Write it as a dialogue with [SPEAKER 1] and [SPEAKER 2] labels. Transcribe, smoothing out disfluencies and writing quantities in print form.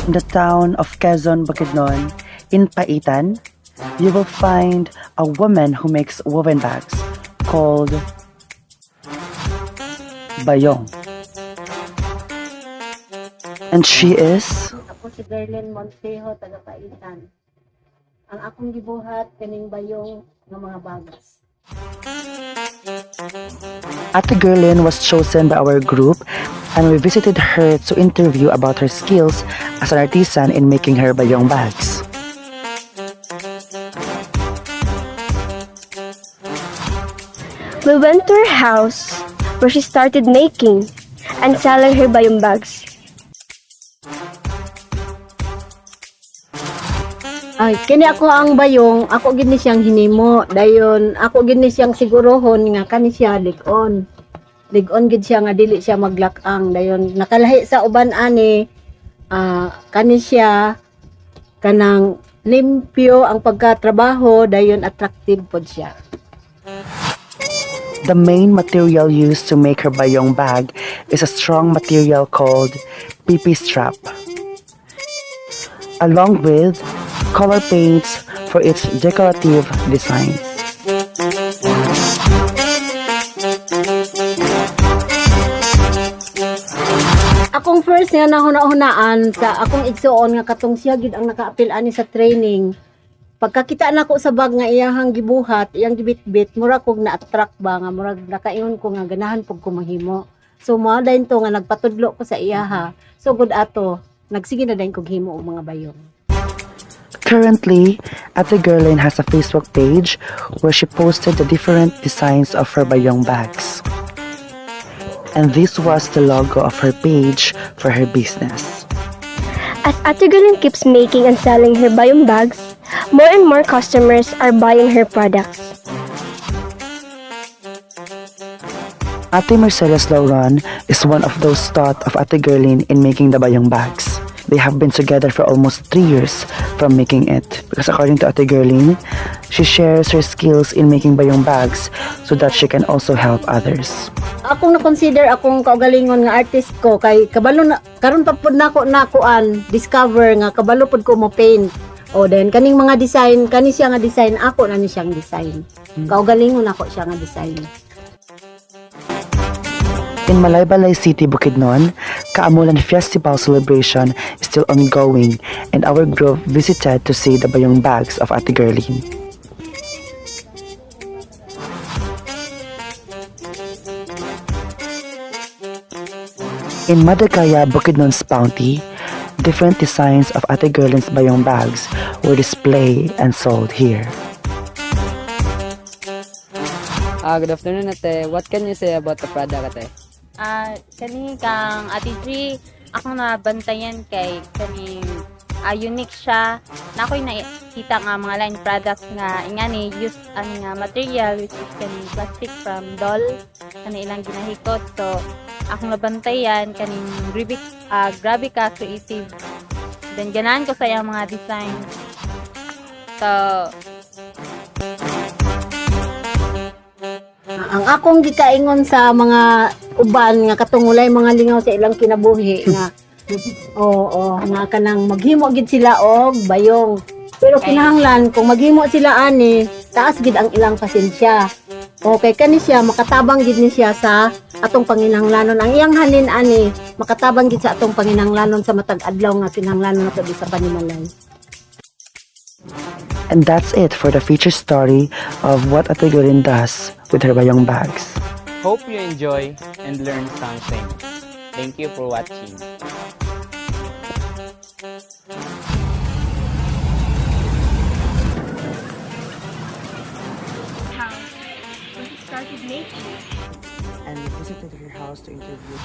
[SPEAKER 1] In the town of Quezon, Bukidnon, in Paitan, you will find a woman who makes woven bags called Bayong. And she is
[SPEAKER 2] Ako si Darlene Montejo, taga Paitan. Ang akong gibuhat kaning bayong ng mga bagas.
[SPEAKER 1] Ate Gerlin was chosen by our group, and we visited her to interview about her skills as an artisan in making her bayong bags.
[SPEAKER 3] We went to her house where she started making and selling her bayong bags.
[SPEAKER 2] Ay, kini ako ang bayong, ako gini siyang hinimo. Dayon, ako gini siyang sigurohon nga kani siya ligon. Ligon gid siya nga dili siya maglakang. Dayon, nakalahi sa uban ani, kani siya kanang limpyo ang pagkatrabaho, dayon attractive pod siya.
[SPEAKER 1] The main material used to make her bayong bag is a strong material called PP strap, along with color paints for its decorative designs.
[SPEAKER 2] Akong first nga nahuna-hunaan sa akong igsuon nga katong siya gid ang nakaapil ani sa training. Pagkakita nako sa bag nga iyahang gibuhat, iyang gibitbit, mura kog na-attract ba nga mura nakaingon ko nga ganahan pug ko mahimo. So mao dayon to nga nagpatudlo ko sa iyaha. So gud ato, nagsige na dayon kog himo og mga bayong.
[SPEAKER 1] Currently, Ate Gerlin has a Facebook page where she posted the different designs of her bayong bags. And this was the logo of her page for her business.
[SPEAKER 3] As Ate Gerlin keeps making and selling her bayong bags, more and more customers are buying her products.
[SPEAKER 1] Ate Mercedes Lauron is one of those taught of Ate Gerlin in making the bayong bags. They have been together for almost 3 years from making it, because according to Ate Gerlin, she shares her skills in making bayong bags so that she can also help others.
[SPEAKER 2] Akong na-consider akong kaugalingon nga artist ko kay kabalo na karon pa pud nako nakuan discover nga kabalo pud ko mo paint. O then kaning mga design kani siya nga design ako na ni siyang design. Kaugalingon ako siya nga design.
[SPEAKER 1] In Malaybalay City, Bukidnon, Kaamulan Festival celebration is still ongoing, and our group visited to see the bayong bags of Ate Gerlin. In Madagaya, Bukidnon's Bounty, different designs of Ate Gerlin's bayong bags were displayed and sold here.
[SPEAKER 4] Good afternoon, ate. What can you say about the product, ate?
[SPEAKER 5] Kani kang Ate Tri, akong nabantayan kay kani unique siya. Na ako'y nakita nga mga line products nga ingani use ang nga material which is kani plastic from doll kani ilang ginahikot. So akong nabantayan kaning grabe ka creative. Then ganahan ko sa iyang mga design. So
[SPEAKER 2] Ang akong gikaingon sa mga uban nga katungulay mga lingaw sa ilang kinabuhi nga nga kanang maghimo gid sila og bayong. Pero kinahanglan kung maghimo sila ani, taas gid ang ilang pasensya. Okay kani siya makatabang gid ni siya sa atong panginahanglanon. Ang iyang halin ani makatabang gid sa atong panginahanglanon sa matag adlaw nga kinahanglanon nato sa panimalay.
[SPEAKER 1] And that's it for the feature story of what Ate Gerlin does with her bayong bags.
[SPEAKER 4] Hope you enjoy and learn something. Thank you for watching.
[SPEAKER 3] Where she started making
[SPEAKER 1] And we visited her house to interview